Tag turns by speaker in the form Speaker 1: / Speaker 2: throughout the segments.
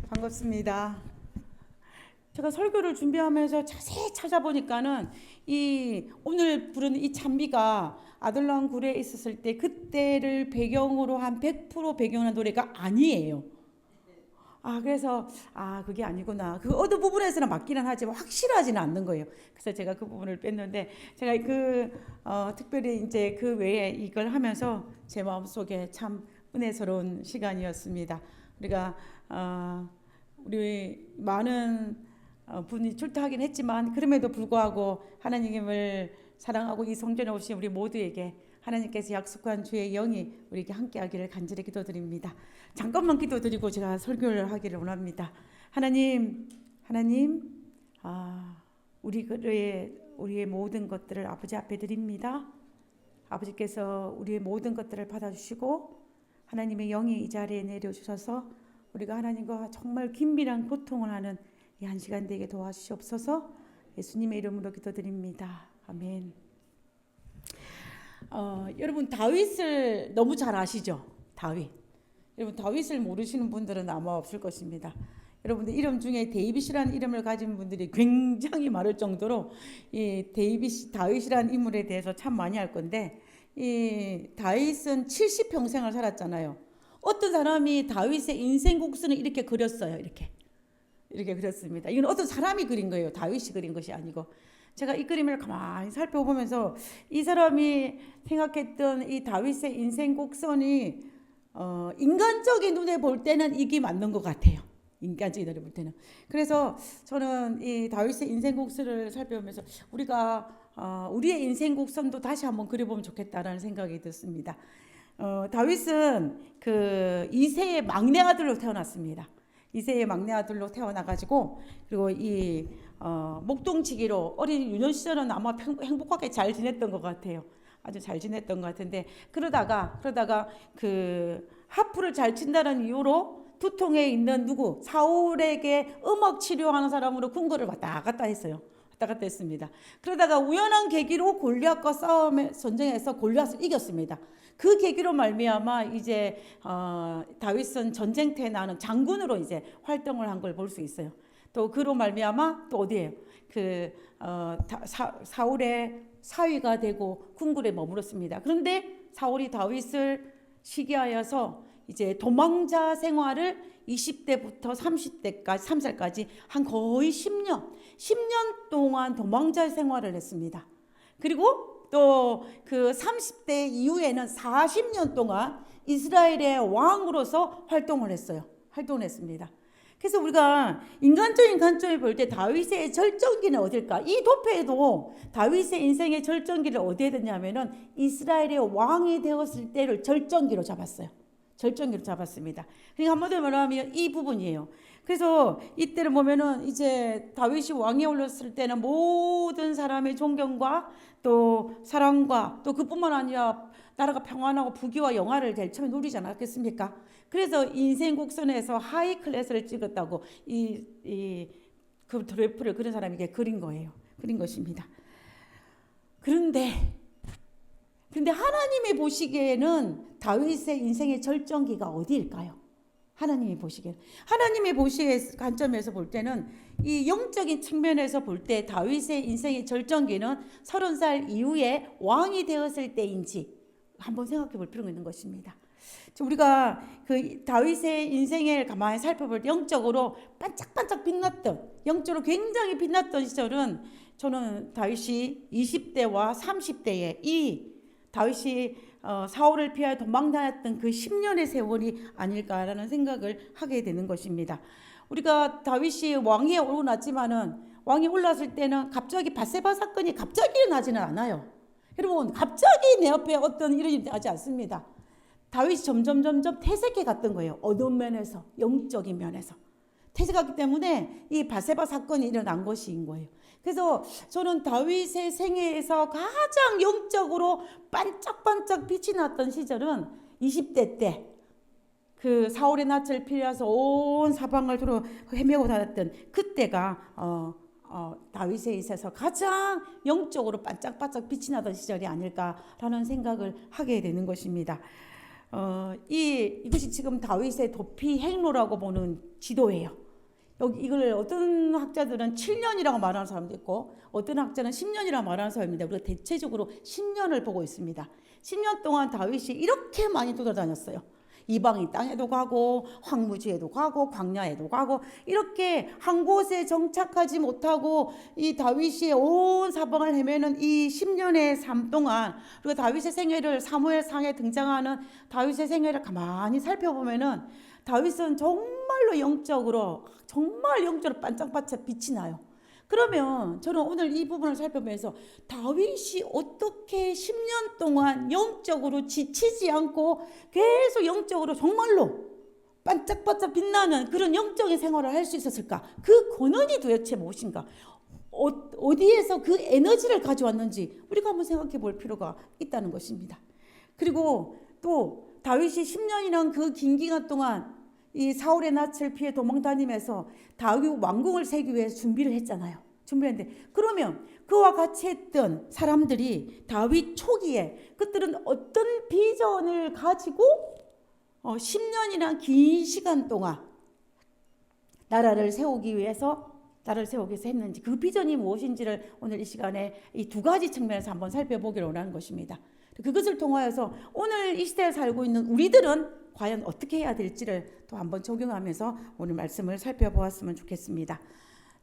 Speaker 1: 반갑습니다. 제가 설교를 준비하면서 자세히 찾아보니까는 이 오늘 부르는 이 찬미가 아들람 굴에 있었을 때 그때를 배경으로 한 100% 배경한 노래가 아니에요. 그래서 그게 아니구나. 그 어느 부분에서는 맞기는 하지만 확실하지는 않는 거예요. 그래서 제가 그 부분을 뺐는데 제가 특별히 이제 그 외에 이걸 하면서 제 마음속에 참 은혜스러운 시간이었습니다. 우리가 우리 많은 분이 출타하긴 했지만 그럼에도 불구하고 하나님을 사랑하고 이 성전에 오신 우리 모두에게 하나님께서 약속한 주의 영이 우리에게 함께하기를 간절히 기도드립니다. 잠깐만 기도드리고 제가 설교를 하기를 원합니다. 하나님, 우리의 모든 것들을 아버지 앞에 드립니다. 아버지께서 우리의 모든 것들을 받아주시고 하나님의 영이 이 자리에 내려주셔서 우리가 하나님과 정말 긴밀한 고통을 하는 이 한 시간 되게 도와주시옵소서. 예수님의 이름으로 기도드립니다. 아멘. 여러분 다윗을 너무 잘 아시죠? 다윗. 여러분 다윗을 모르시는 분들은 아마 없을 것입니다. 여러분들 이름 중에 데이빗이라는 이름을 가진 분들이 굉장히 많을 정도로 이 다윗이라는 인물에 대해서 참 많이 알 건데 이 다윗은 70평생을 살았잖아요. 어떤 사람이 다윗의 인생 곡선을 이렇게 그렸어요. 이렇게 그렸습니다. 이건 어떤 사람이 그린 거예요. 다윗이 그린 것이 아니고. 제가 이 그림을 가만히 살펴보면서 이 사람이 생각했던 이 다윗의 인생 곡선이 인간적인 눈에 볼 때는 이게 맞는 것 같아요. 인간적인 눈에 볼 때는. 그래서 저는 이 다윗의 인생 곡선을 살펴보면서 우리가 우리의 인생 곡선도 다시 한번 그려보면 좋겠다라는 생각이 듭니다. 다윗은 그 이새의 막내 아들로 태어났습니다. 이새의 막내 아들로 태어나가지고 그리고 이 목동치기로 어린 유년 시절은 아마 행복하게 잘 지냈던 것 같아요. 아주 잘 지냈던 것 같은데 그러다가 그 하프를 잘 친다는 이유로 두통에 있는 사울에게 음악 치료하는 사람으로 궁궐을 왔다 갔다 했어요. 왔다 갔다 했습니다. 그러다가 우연한 계기로 골리앗과 전쟁에서 골리앗을 이겼습니다. 그 계기로 말미암아 이제 다윗은 전쟁터에 나는 장군으로 이제 활동을 한 걸 볼 수 있어요. 또 그로 말미암아 또 어디에요? 사울의 사위가 되고 궁궐에 머물렀습니다. 그런데 사울이 다윗을 시기하여서 이제 도망자 생활을 20대부터 30살까지 한 거의 10년 동안 도망자 생활을 했습니다. 그리고 또 그 30대 이후에는 40년 동안 이스라엘의 왕으로서 활동을 했습니다. 그래서 우리가 인간적인 관점을 볼 때 다윗의 절정기는 어딜까? 이 도표에도 다윗의 인생의 절정기를 어디에 뒀냐면은 이스라엘의 왕이 되었을 때를 절정기로 잡았어요. 절정기로 잡았습니다. 그러니까 한마디로 말하면 이 부분이에요. 그래서 이때를 보면은 이제 다윗이 왕에 올랐을 때는 모든 사람의 존경과 또 사랑과 또 그뿐만 아니라 나라가 평안하고 부귀와 영화를 제일 처음에 누리지 않았겠습니까? 그래서 인생 곡선에서 하이 클래스를 찍었다고 그 드래프를 그런 사람에게 그린 것입니다. 그런데 하나님이 보시기에는 다윗의 인생의 절정기가 어디일까요? 하나님이 보시기에 관점에서 볼 때는 이 영적인 측면에서 볼 때 다윗의 인생의 절정기는 30살 이후에 왕이 되었을 때인지 한번 생각해 볼 필요가 있는 것입니다. 우리가 그 다윗의 인생을 가만히 살펴볼 때 영적으로 반짝반짝 빛났던, 영적으로 굉장히 빛났던 시절은 저는 다윗이 20대와 30대에 이 다윗이 사울을 피하여 도망다녔던 그 10년의 세월이 아닐까라는 생각을 하게 되는 것입니다. 우리가 다윗이 왕위에 올랐지만은 왕이 올랐을 때는 갑자기 밧세바 사건이 갑자기 일어나지는 않아요. 여러분 갑자기 내 앞에 어떤 일이 일어나지 않습니다. 다윗이 점점 퇴색해 갔던 거예요. 어두운 면에서, 영적인 면에서 퇴색하기 때문에 이 밧세바 사건이 일어난 것인 거예요. 그래서 저는 다윗의 생애에서 가장 영적으로 반짝반짝 빛이 났던 시절은 20대 때 그 사울의 낯을 피해서 온 사방을 두루 헤매고 다녔던 그때가 다윗에 있어서 가장 영적으로 반짝반짝 빛이 나던 시절이 아닐까라는 생각을 하게 되는 것입니다. 이것이 지금 다윗의 도피 행로라고 보는 지도예요. 여기 이걸 어떤 학자들은 7년이라고 말하는 사람도 있고 어떤 학자는 10년이라고 말하는 사람입니다. 우리가 대체적으로 10년을 보고 있습니다. 10년 동안 다윗이 이렇게 많이 돌아다녔어요. 이방인 땅에도 가고 황무지에도 가고 광야에도 가고 이렇게 한 곳에 정착하지 못하고 이 다윗이 온 사방을 헤매는 이 10년의 삶 동안, 그리고 다윗의 생애를 사무엘상에 등장하는 다윗의 생애를 가만히 살펴보면은 다윗은 정말 영적으로 반짝반짝 빛이 나요. 그러면 저는 오늘 이 부분을 살펴보면서 다윗이 어떻게 10년 동안 영적으로 지치지 않고 계속 영적으로 정말로 반짝반짝 빛나는 그런 영적인 생활을 할 수 있었을까? 그 권한이 도대체 무엇인가? 어디에서 그 에너지를 가져왔는지 우리가 한번 생각해 볼 필요가 있다는 것입니다. 그리고 또 다윗이 10년이란 그 긴 기간 동안 이 사울의 낯을 피해 도망다니면서 다윗 왕궁을 세기 위해서 준비를 했잖아요. 준비했는데 그러면 그와 같이 했던 사람들이 다윗 초기에 그들은 어떤 비전을 가지고 10년이란 긴 시간 동안 나라를 세우기 위해서 했는지, 그 비전이 무엇인지를 오늘 이 시간에 이 두 가지 측면에서 한번 살펴보기를 원하는 것입니다. 그것을 통하여서 오늘 이 시대에 살고 있는 우리들은 과연 어떻게 해야 될지를 또 한번 적용하면서 오늘 말씀을 살펴보았으면 좋겠습니다.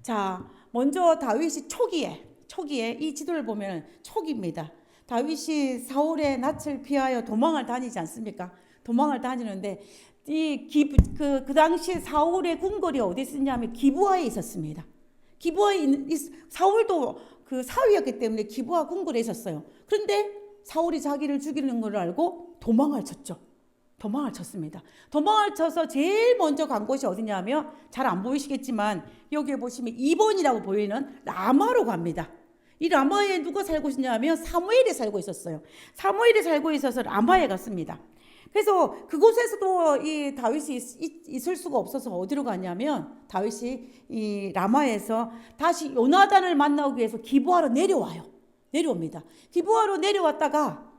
Speaker 1: 자, 먼저 다윗이 초기에 이 지도를 보면 초기입니다. 다윗이 사울의 낯을 피하여 도망을 다니지 않습니까? 도망을 다니는데 그 당시 사울의 궁궐이 어디 있었냐면 기브아에 있었습니다. 사울도 그 사위였기 때문에 기브아 궁궐에 있었어요. 그런데 사울이 자기를 죽이는 걸 알고 도망을 쳤습니다. 도망을 쳐서 제일 먼저 간 곳이 어디냐면 잘 안 보이시겠지만 여기에 보시면 2번이라고 보이는 라마로 갑니다. 이 라마에 누가 살고 있냐면 사무엘이 살고 있었어요. 사무엘이 살고 있어서 라마에 갔습니다. 그래서 그곳에서도 이 다윗이 있을 수가 없어서 어디로 갔냐면 다윗이 이 라마에서 다시 요나단을 만나기 위해서 기브아로 내려옵니다. 기브아로 내려왔다가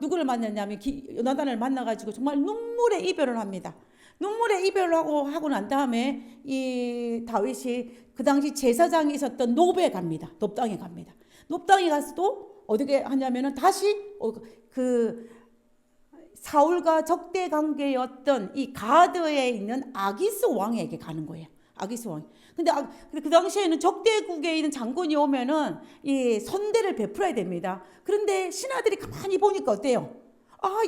Speaker 1: 누구를 만났냐면 요나단을 만나가지고 정말 눈물의 이별을 합니다. 눈물의 이별을 하고 난 다음에 이 다윗이 그 당시 제사장이 있었던 노브에 갑니다. 높당에 갑니다. 높당에 가서도 어떻게 하냐면은 다시 그 사울과 적대 관계였던 이 가드에 있는 아기스 왕에게 가는 거예요. 아기스 왕. 근데 그 당시에는 적대국에 있는 장군이 오면은 이 선대를 베풀어야 됩니다. 그런데 신하들이 가만히 보니까 어때요?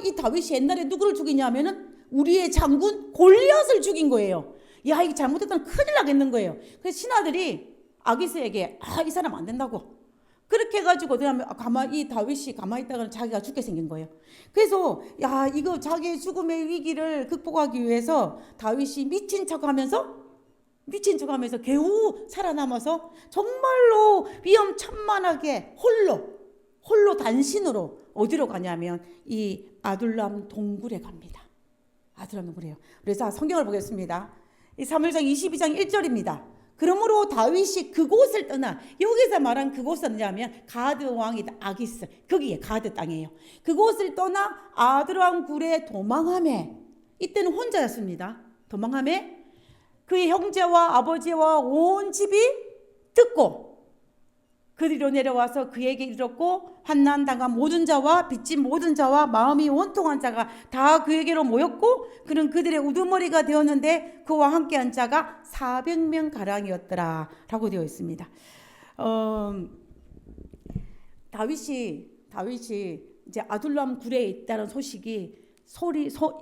Speaker 1: 이 다윗이 옛날에 누구를 죽이냐면은 우리의 장군 골리앗을 죽인 거예요. 야, 이게 잘못했다면 큰일 나겠는 거예요. 그래서 신하들이 아기스에게 이 사람 안 된다고. 그렇게 해가지고 이 다윗이 가만히 있다가 자기가 죽게 생긴 거예요. 그래서 이거 자기의 죽음의 위기를 극복하기 위해서 다윗이 미친 척하면서 겨우 살아남아서 정말로 위험천만하게 홀로 단신으로 어디로 가냐면 이 아둘람 동굴에 갑니다. 아둘람 동굴이에요. 그래서 성경을 보겠습니다. 이 사무엘상 22장 1절입니다. 그러므로 다윗이 그곳을 떠나, 여기서 말한 그곳은 뭐냐면 가드 왕이다. 아기스, 거기에 가드 땅이에요. 그곳을 떠나 아둘람 굴에 도망하매, 이때는 혼자였습니다. 도망하매 그의 형제와 아버지와 온 집이 듣고 그리로 내려와서 그에게 이르렀고, 환난당한 모든 자와 빚진 모든 자와 마음이 원통한 자가 다 그에게로 모였고, 그는 그들의 우두머리가 되었는데 그와 함께한 자가 400명 가량이었더라 라고 되어 있습니다. 다윗이 이제 아둘람 굴에 있다는 소식이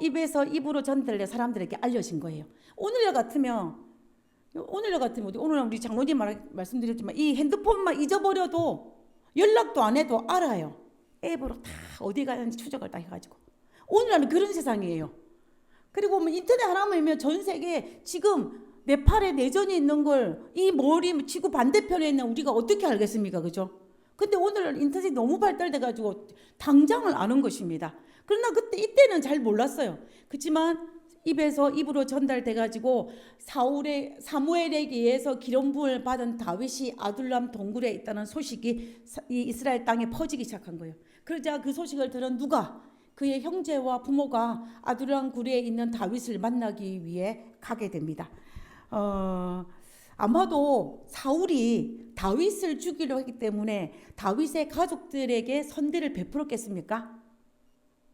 Speaker 1: 입에서 입으로 전달돼 사람들에게 알려진 거예요. 오늘날 같으면 오늘 우리 장로님 말씀드렸지만 이 핸드폰만 잊어버려도 연락도 안 해도 알아요. 앱으로 다 어디 가는지 추적을 다 해가지고. 오늘날은 그런 세상이에요. 그리고 인터넷 하나만 전 세계 지금 네팔에 내전이 있는 걸 이 머리 지구 반대편에 있는 우리가 어떻게 알겠습니까? 그죠? 근데 오늘 인터넷이 너무 발달돼가지고 당장을 아는 것입니다. 그러나 이때는 잘 몰랐어요. 그렇지만 입에서 입으로 전달돼가지고 사무엘에게 의해서 기름부음을 받은 다윗이 아둘람 동굴에 있다는 소식이 이 이스라엘 땅에 퍼지기 시작한 거예요. 그러자 그 소식을 들은 누가? 그의 형제와 부모가 아둘람 굴에 있는 다윗을 만나기 위해 가게 됩니다. 아마도 사울이 다윗을 죽이려 했기 때문에 다윗의 가족들에게 선대를 베풀었겠습니까?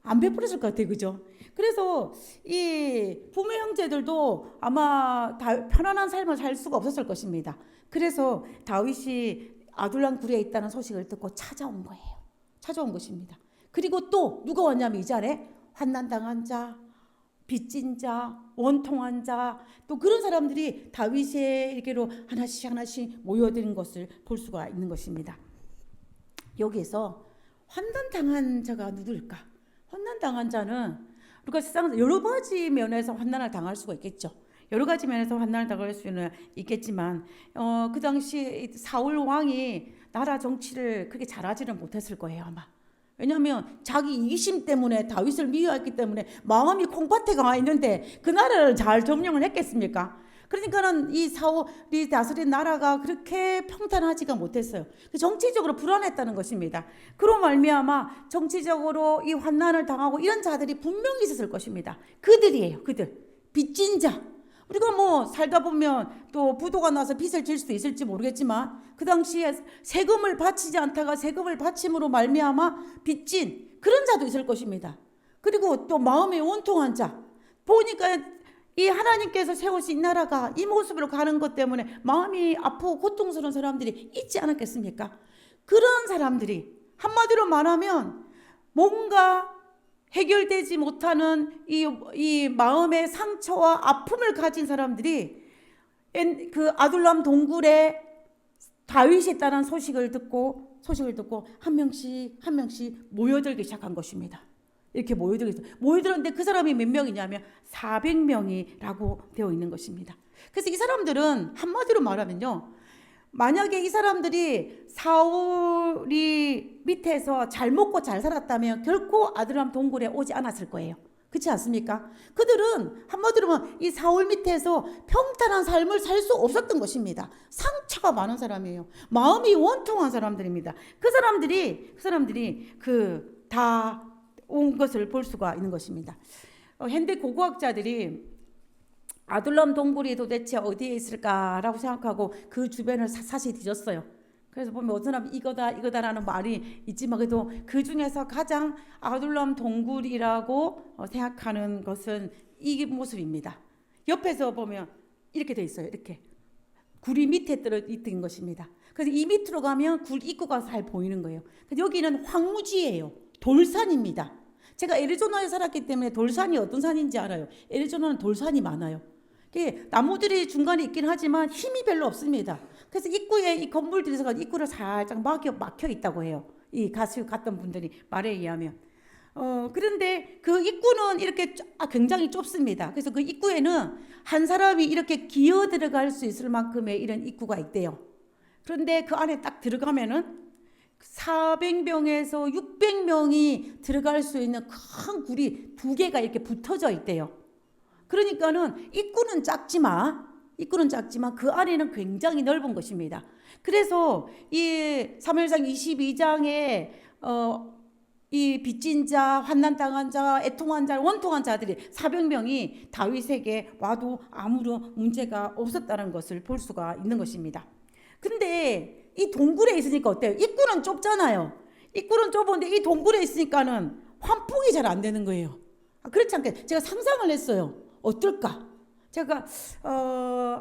Speaker 1: 안 베풀었을 것 같아요. 그죠? 그래서 이 부모 형제들도 아마 편안한 삶을 살 수가 없었을 것입니다. 그래서 다윗이 아둘람 굴에 있다는 소식을 듣고 찾아온 거예요. 찾아온 것입니다. 그리고 또 누가 왔냐면 이 자리에 환난당한 자, 빚진 자, 원통한 자, 또 그런 사람들이 다윗에게로 하나씩 하나씩 모여드는 것을 볼 수가 있는 것입니다. 여기에서 환난당한 자가 누구일까? 환난당한 자는 우리가 세상에서 여러 가지 면에서 환난을 당할 수가 있겠죠. 여러 가지 면에서 환난을 당할 수는 있겠지만 그 당시 사울 왕이 나라 정치를 그렇게 잘하지는 못했을 거예요 아마. 왜냐하면 자기 이기심 때문에 다윗을 미워했기 때문에 마음이 콩밭에 가 있는데 그 나라를 잘 점령을 했겠습니까? 그러니까는 이 사울이 다스린 나라가 그렇게 평탄하지가 못했어요. 정치적으로 불안했다는 것입니다. 그로 말미암아 정치적으로 이 환난을 당하고 이런 자들이 분명히 있었을 것입니다. 그들이에요. 그들. 빚진 자. 우리가 뭐 살다 보면 또 부도가 나서 빚을 질 수도 있을지 모르겠지만 그 당시에 세금을 바치지 않다가 세금을 바침으로 말미암아 빚진 그런 자도 있을 것입니다. 그리고 또 마음이 원통한 자. 보니까 이 하나님께서 세우신 나라가 이 모습으로 가는 것 때문에 마음이 아프고 고통스러운 사람들이 있지 않았겠습니까? 그런 사람들이 한마디로 말하면 뭔가 해결되지 못하는 이 마음의 상처와 아픔을 가진 사람들이 그 아둘람 동굴에 다윗이 있다는 소식을 듣고 한 명씩 모여들기 시작한 것입니다. 이렇게 모여들었는데 그 사람이 몇 명이냐면 400명이라고 되어 있는 것입니다. 그래서 이 사람들은 한마디로 말하면요, 만약에 이 사람들이 사울이 밑에서 잘 먹고 잘 살았다면 결코 아둘람 동굴에 오지 않았을 거예요. 그렇지 않습니까? 그들은 한마디로 말하면 이 사울 밑에서 평탄한 삶을 살 수 없었던 것입니다. 상처가 많은 사람이에요. 마음이 원통한 사람들입니다. 그 사람들이 다 온 것을 볼 수가 있는 것입니다. 현대 고고학자들이 아둘람 동굴이 도대체 어디에 있을까라고 생각하고 그 주변을 사시 뒤졌어요. 그래서 보면 어떤 사람은 이거다라는 말이 있지만 그래도 그 중에서 가장 아둘람 동굴이라고 생각하는 것은 이 모습입니다. 옆에서 보면 이렇게 돼 있어요. 이렇게 굴이 밑에 있던 것입니다. 그래서 이 밑으로 가면 굴 입구가 잘 보이는 거예요. 여기는 황무지예요. 돌산입니다. 제가 애리조나에 살았기 때문에 돌산이 어떤 산인지 알아요. 애리조나는 돌산이 많아요. 나무들이 중간에 있긴 하지만 힘이 별로 없습니다. 그래서 입구에 이 건물들이 있어서 입구를 살짝 막혀 있다고 해요. 이 갔던 분들이 말에 의하면. 그런데 그 입구는 이렇게 굉장히 좁습니다. 그래서 그 입구에는 한 사람이 이렇게 기어 들어갈 수 있을 만큼의 이런 입구가 있대요. 그런데 그 안에 딱 들어가면은 400명에서 600명이 들어갈 수 있는 큰 굴이 두 개가 이렇게 붙어져 있대요. 그러니까는 입구는 작지만 그 안에는 굉장히 넓은 것입니다. 그래서 이 사무엘상 22장에 이 빚진 자, 환난당한 자, 애통한 자, 원통한 자들이 400명이 다윗에게 와도 아무런 문제가 없었다는 것을 볼 수가 있는 것입니다. 근데 이 동굴에 있으니까 어때요? 입구는 좁잖아요. 입구는 좁은데 이 동굴에 있으니까는 환풍이 잘 안 되는 거예요. 그렇지 않게 제가 상상을 했어요. 어떨까? 제가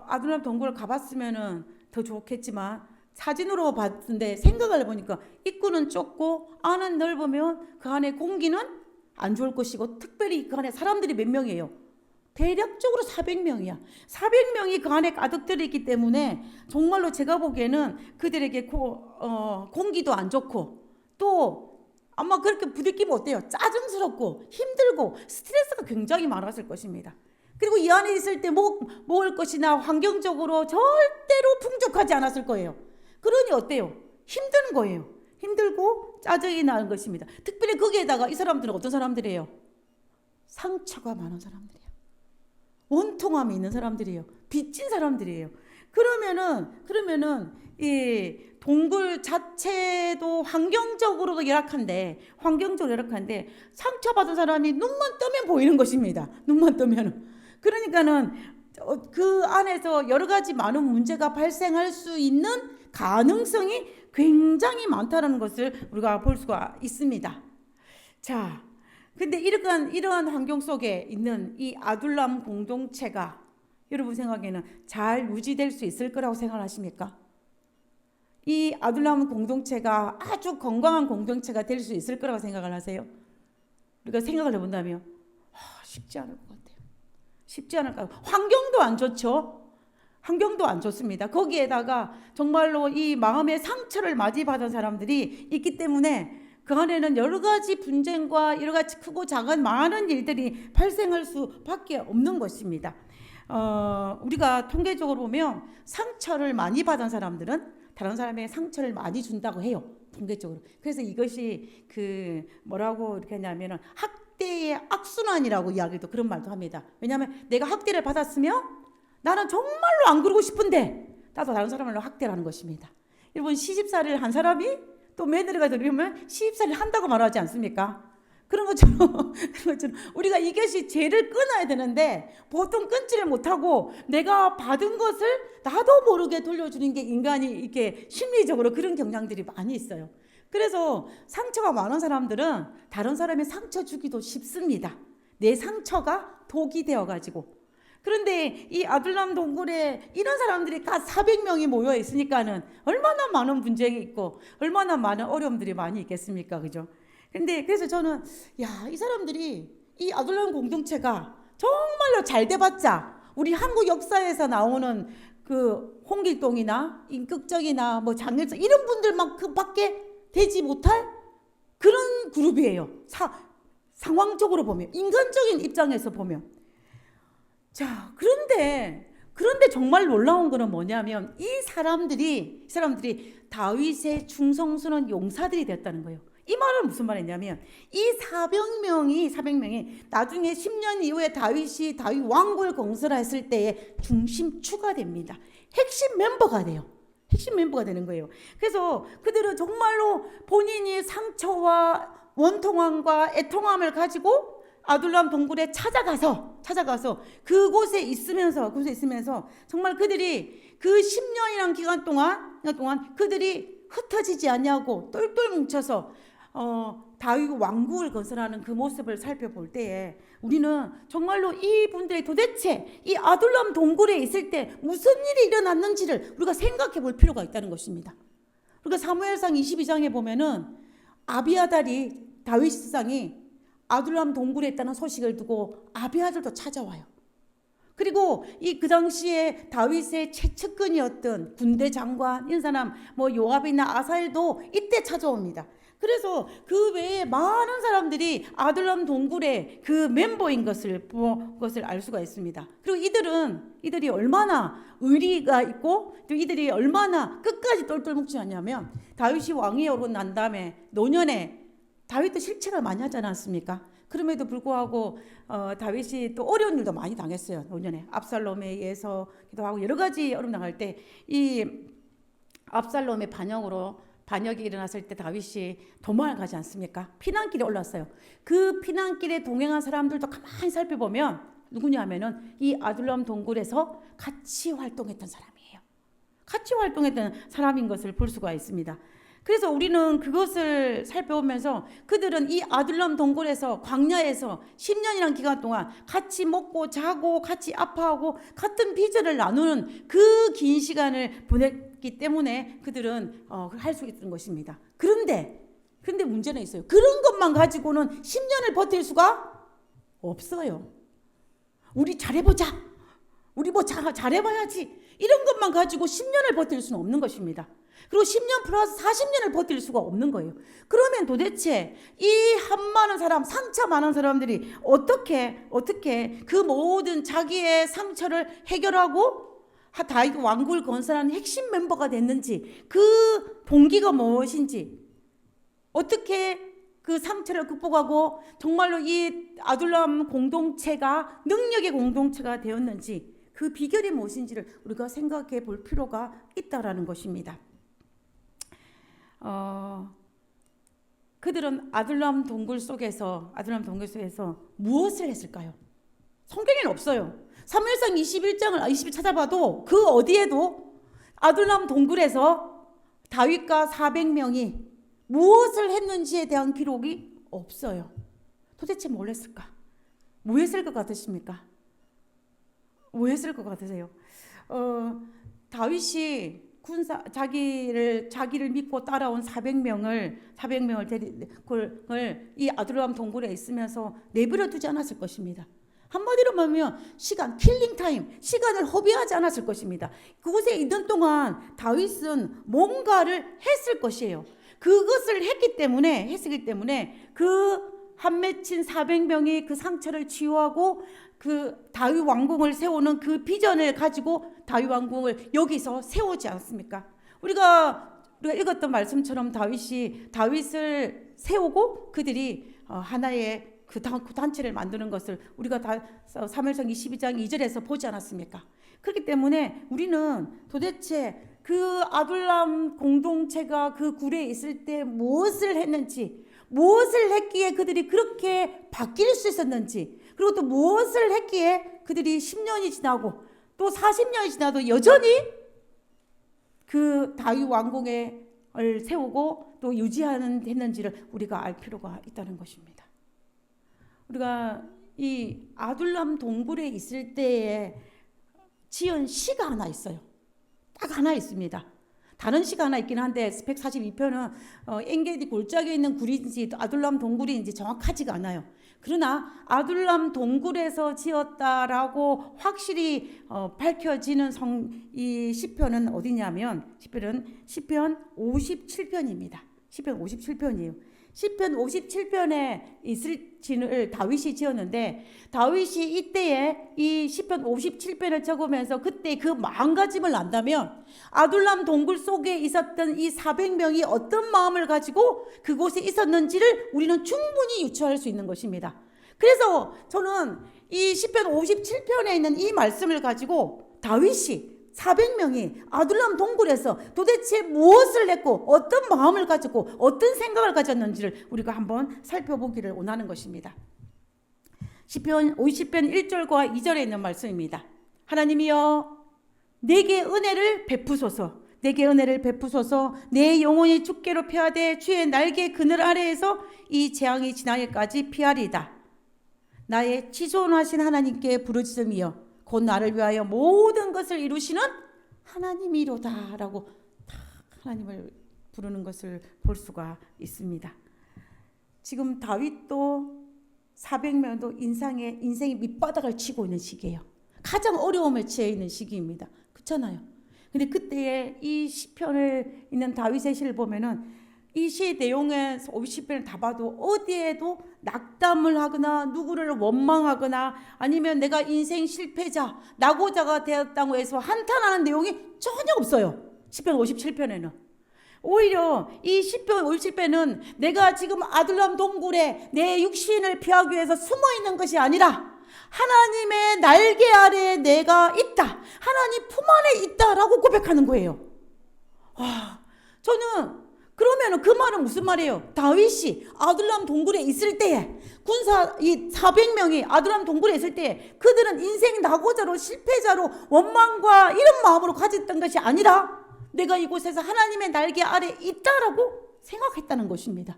Speaker 1: 아둘람 동굴을 가봤으면은 더 좋겠지만 사진으로 봤는데 생각을 해보니까 입구는 좁고 안은 넓으면 그 안에 공기는 안 좋을 것이고 특별히 그 안에 사람들이 몇 명이에요? 대략적으로 400명이야. 400명이 그 안에 가득 들어있기 때문에 정말로 제가 보기에는 그들에게 공기도 안 좋고 또 아마 그렇게 부딪히면 어때요? 짜증스럽고 힘들고 스트레스가 굉장히 많았을 것입니다. 그리고 이 안에 있을 때 먹을 것이나 환경적으로 절대로 풍족하지 않았을 거예요. 그러니 어때요? 힘든 거예요. 힘들고 짜증이 나는 것입니다. 특별히 거기에다가 이 사람들은 어떤 사람들이에요? 상처가 많은 사람들이에요. 원통함이 있는 사람들이에요. 빚진 사람들이에요. 그러면은 이 동굴 자체도 환경적으로도 열악한데 상처받은 사람이 눈만 뜨면 보이는 것입니다. 눈만 뜨면. 그러니까는 그 안에서 여러 가지 많은 문제가 발생할 수 있는 가능성이 굉장히 많다는 것을 우리가 볼 수가 있습니다. 자, 근데 이러한 환경 속에 있는 이 아둘람 공동체가 여러분 생각에는 잘 유지될 수 있을 거라고 생각하십니까? 이 아둘람 공동체가 아주 건강한 공동체가 될 수 있을 거라고 생각을 하세요? 우리가 생각을 해본다면 쉽지 않을 것 같아요. 쉽지 않을 것 같아요. 환경도 안 좋죠. 환경도 안 좋습니다. 거기에다가 정말로 이 마음의 상처를 많이 받은 사람들이 있기 때문에 그 안에는 여러 가지 분쟁과 여러 가지 크고 작은 많은 일들이 발생할 수밖에 없는 것입니다. 우리가 통계적으로 보면 상처를 많이 받은 사람들은 다른 사람에게 상처를 많이 준다고 해요. 통계적으로. 그래서 이것이 뭐라고 이렇게 하냐면은 학대의 악순환이라고 이야기도 그런 말도 합니다. 왜냐하면 내가 학대를 받았으면 나는 정말로 안 그러고 싶은데 나도 다른 사람을 학대를 하는 것입니다. 여러분 시집살이를 한 사람이 또 며느리가 들으면 시집살이를 한다고 말하지 않습니까? 그런 것처럼 우리가 이것이 죄를 끊어야 되는데 보통 끊지를 못하고 내가 받은 것을 나도 모르게 돌려주는 게 인간이 이렇게 심리적으로 그런 경향들이 많이 있어요. 그래서 상처가 많은 사람들은 다른 사람의 상처 주기도 쉽습니다. 내 상처가 독이 되어가지고. 그런데 이 아둘람 동굴에 이런 사람들이 다 400명이 모여 있으니까는 얼마나 많은 분쟁이 있고 얼마나 많은 어려움들이 많이 있겠습니까? 그죠? 근데 그래서 저는 이 사람들이 이 아둘람 공동체가 정말로 잘 돼봤자 우리 한국 역사에서 나오는 그 홍길동이나 임꺽정이나 뭐 장일성 이런 분들만 그밖에 되지 못할 그런 그룹이에요. 상황적으로 보면 인간적인 입장에서 보면. 자, 그런데 정말 놀라운 거는 뭐냐면 이 사람들이 다윗의 충성스러운 용사들이 됐다는 거예요. 이 말은 무슨 말이냐면 이 400명이 나중에 10년 이후에 다윗 왕국을 건설했을 때에 중심추가 됩니다. 핵심 멤버가 돼요. 핵심 멤버가 되는 거예요. 그래서 그들은 정말로 본인이 상처와 원통함과 애통함을 가지고 아둘람 동굴에 찾아가서 그곳에 있으면서 정말 그들이 그 10년이란 기간 동안 그들이 흩어지지 않냐고 똘똘 뭉쳐서 다윗 왕국을 건설하는 그 모습을 살펴볼 때에 우리는 정말로 이분들이 도대체 이 아둘람 동굴에 있을 때 무슨 일이 일어났는지를 우리가 생각해 볼 필요가 있다는 것입니다. 그러니까 사무엘상 22장에 보면은 아비아달이 다윗 왕이 아둘람 동굴에 있다는 소식을 두고 아비아들도 찾아와요. 그리고 그 당시에 다윗의 최측근이었던 군대 장관 이런 사람 요압이나 아사엘도 이때 찾아옵니다. 그래서 그 외에 많은 사람들이 아둘람 동굴의 그 멤버인 것을 알 수가 있습니다. 그리고 이들이 얼마나 의리가 있고 또 이들이 얼마나 끝까지 똘똘 뭉치지 않냐면 다윗이 왕위에 오르고 난 다음에 노년에 다윗도 실책을 많이 하지 않았습니까? 그럼에도 불구하고 다윗이 또 어려운 일도 많이 당했어요. 노년에 압살롬에 의해서 기도하고 여러 가지 어려움 당할 때 이 압살롬의 반역이 일어났을 때 다윗이 도망을 가지 않습니까? 피난길에 올랐어요. 그 피난길에 동행한 사람들도 가만히 살펴보면 누구냐면은 이 아둘람 동굴에서 같이 활동했던 사람이에요. 같이 활동했던 사람인 것을 볼 수가 있습니다. 그래서 우리는 그것을 살펴보면서 그들은 이 아둘람 동굴에서 광야에서 10년이라는 기간 동안 같이 먹고 자고 같이 아파하고 같은 비전을 나누는 그 긴 시간을 보냈기 때문에 그들은 할 수 있는 것입니다. 그런데 문제는 있어요. 그런 것만 가지고는 10년을 버틸 수가 없어요. 우리 잘해보자. 우리 잘해봐야지. 이런 것만 가지고 10년을 버틸 수는 없는 것입니다. 그리고 10년 플러스 40년을 버틸 수가 없는 거예요. 그러면 도대체 이 많은 사람, 상처 많은 사람들이 어떻게 그 모든 자기의 상처를 해결하고 다윗 왕국을 건설하는 핵심 멤버가 됐는지, 그 동기가 무엇인지, 어떻게 그 상처를 극복하고 정말로 이 아둘람 공동체가 능력의 공동체가 되었는지 그 비결이 무엇인지를 우리가 생각해 볼 필요가 있다라는 것입니다. 그들은 아둘람 동굴 속에서 무엇을 했을까요? 성경에는 없어요. 사무엘상 21장을 20일 찾아봐도 그 어디에도 아둘람 동굴에서 다윗과 400명이 무엇을 했는지에 대한 기록이 없어요. 도대체 뭘 했을까? 뭐 했을 것 같으십니까? 뭐 했을 것 같으세요? 다윗이 자기를 믿고 따라온 400명을 이 아둘람 동굴에 있으면서 내버려 두지 않았을 것입니다. 한마디로 말하면 킬링 타임, 시간을 허비하지 않았을 것입니다. 그곳에 있는 동안 다윗은 뭔가를 했을 것이에요. 그것을 했기 때문에 그 한 맺힌 400명이 그 상처를 치유하고 그 다윗 왕궁을 세우는 그 비전을 가지고 다윗 왕궁을 여기서 세우지 않습니까? 우리가 읽었던 말씀처럼 다윗을 세우고 그들이 하나의 그 단체를 만드는 것을 우리가 다 사무엘상 22장 2절에서 보지 않았습니까? 그렇기 때문에 우리는 도대체 그 아둘람 공동체가 그 굴에 있을 때 무엇을 했는지, 무엇을 했기에 그들이 그렇게 바뀔 수 있었는지, 그리고 또 무엇을 했기에 그들이 10년이 지나고 또 40년이 지나도 여전히 그 다윗 왕궁을 세우고 또 했는지를 우리가 알 필요가 있다는 것입니다. 우리가 이 아둘람 동굴에 있을 때에 지은 시가 하나 있어요. 딱 하나 있습니다. 다른 시가 하나 있긴 한데 142편은 엔게디 골짜기에 있는 굴인지 아둘람 동굴인지 정확하지가 않아요. 그러나 아둘람 동굴에서 지었다라고 확실히 밝혀지는 이 시편은 어디냐면 시편 57편입니다. 시편 57편이에요. 시편 57편에 있을 진을 다윗이 지었는데, 다윗이 이때에 이 시편 57편을 적으면서 그때 그 마음가짐을 안다면 아둘람 동굴 속에 있었던 이 400명이 어떤 마음을 가지고 그곳에 있었는지를 우리는 충분히 유추할 수 있는 것입니다. 그래서 저는 이 시편 57편에 있는 이 말씀을 가지고 다윗이 400명이 아둘람 동굴에서 도대체 무엇을 했고 어떤 마음을 가졌고 어떤 생각을 가졌는지를 우리가 한번 살펴보기를 원하는 것입니다. 시편 50편 1절과 2절에 있는 말씀입니다. 하나님이여 내게 은혜를 베푸소서, 내게 은혜를 베푸소서. 내 영혼이 주께로 피하되 주의 날개 그늘 아래에서 이 재앙이 지나기까지 피하리이다. 나의 지존하신 하나님께 부르짖음이여 곧 나를 위하여 모든 것을 이루시는 하나님이로다 라고 하나님을 부르는 것을 볼 수가 있습니다. 지금 다윗도 400명도 인생의 밑바닥을 치고 있는 시기예요. 가장 어려움에 처해 있는 시기입니다. 그렇잖아요. 근데 그때의 이 시편을 있는 다윗의 시를 보면은 이 시 내용의 50편을 다 봐도 어디에도 낙담을 하거나 누구를 원망하거나 아니면 내가 인생 실패자, 낙오자가 되었다고 해서 한탄하는 내용이 전혀 없어요. 시편 57편에는. 오히려 이 시편 57편은 내가 지금 아둘람 동굴에 내 육신을 피하기 위해서 숨어 있는 것이 아니라 하나님의 날개 아래에 내가 있다, 하나님 품 안에 있다라고 고백하는 거예요. 저는 그러면 그 말은 무슨 말이에요? 다윗이 아둘람 동굴에 있을 때에 군사 이 400명이 아둘람 동굴에 있을 때에 그들은 인생 낙오자로 실패자로 원망과 이런 마음으로 가졌던 것이 아니라 내가 이곳에서 하나님의 날개 아래 있다라고 생각했다는 것입니다.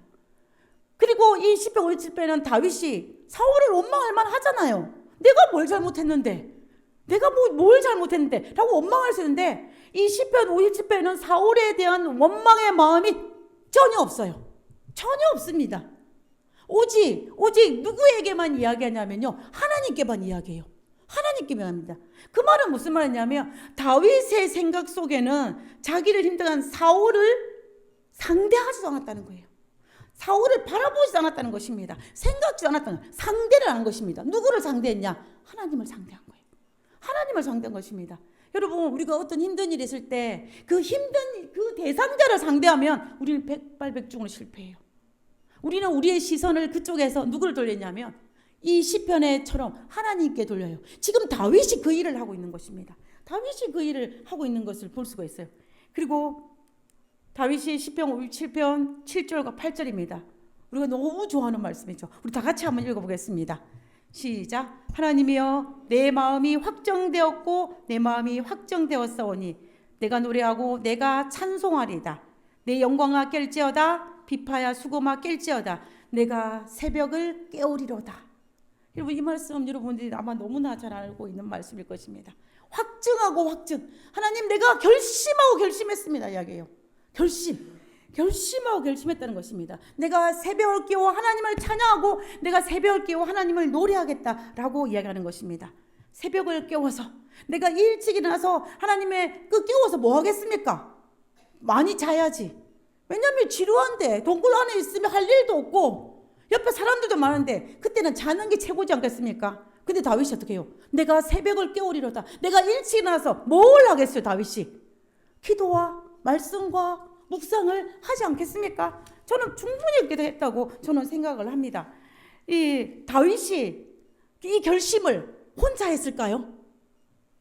Speaker 1: 그리고 이 시편 57편은 다윗이 사울을 원망할 만하잖아요. 내가 뭘 잘못했는데 라고 원망할 수 있는데 이 시편 57편은 사울에 대한 원망의 마음이 전혀 없어요. 전혀 없습니다. 오직 누구에게만 이야기하냐면요, 하나님께만 이야기해요. 하나님께만 합니다. 그 말은 무슨 말이냐면 다윗의 생각 속에는 자기를 힘들어한 사울을 상대하지도 않았다는 거예요. 사울을 바라보지도 않았다는 것입니다. 생각지도 않았다는, 상대를 하는 것입니다. 누구를 상대했냐? 하나님을 상대한 거예요. 하나님을 상대한 것입니다. 여러분, 우리가 어떤 힘든 일이 있을 때 그 힘든 그 대상자를 상대하면 우리는 백발백중으로 실패해요. 우리는 우리의 시선을 그쪽에서 누구를 돌렸냐면 이 시편에처럼 하나님께 돌려요. 지금 다윗이 그 일을 하고 있는 것입니다. 다윗이 그 일을 하고 있는 것을 볼 수가 있어요. 그리고 다윗이 시편 57편 7절과 8절입니다. 우리가 너무 좋아하는 말씀이죠. 우리 다 같이 한번 읽어보겠습니다. 시작. 하나님이여 내 마음이 확정되었고 내 마음이 확정되었사오니 내가 노래하고 내가 찬송하리이다. 내 영광아 깰지어다 비파야 수고마 깰지어다 내가 새벽을 깨우리로다. 여러분 이 말씀 여러분들이 아마 너무나 잘 알고 있는 말씀일 것입니다. 확증하고 확증. 하나님 내가 결심하고 결심했습니다 이야기예요. 결심하고 결심했다는 것입니다. 내가 새벽을 깨워 하나님을 찬양하고 내가 새벽을 깨워 하나님을 노래하겠다라고 이야기하는 것입니다. 새벽을 깨워서 내가 일찍 일어나서 하나님의 깨워서 뭐 하겠습니까? 많이 자야지. 왜냐하면 지루한데 동굴 안에 있으면 할 일도 없고 옆에 사람들도 많은데 그때는 자는 게 최고지 않겠습니까? 근데 다윗이 어떻게 해요? 내가 새벽을 깨우리로다. 내가 일찍 일어나서 뭘 하겠어요 다윗이? 기도와 말씀과 묵상을 하지 않겠습니까? 저는 충분히 기도했다고 저는 생각을 합니다. 이 다윗이 이 결심을 혼자 했을까요?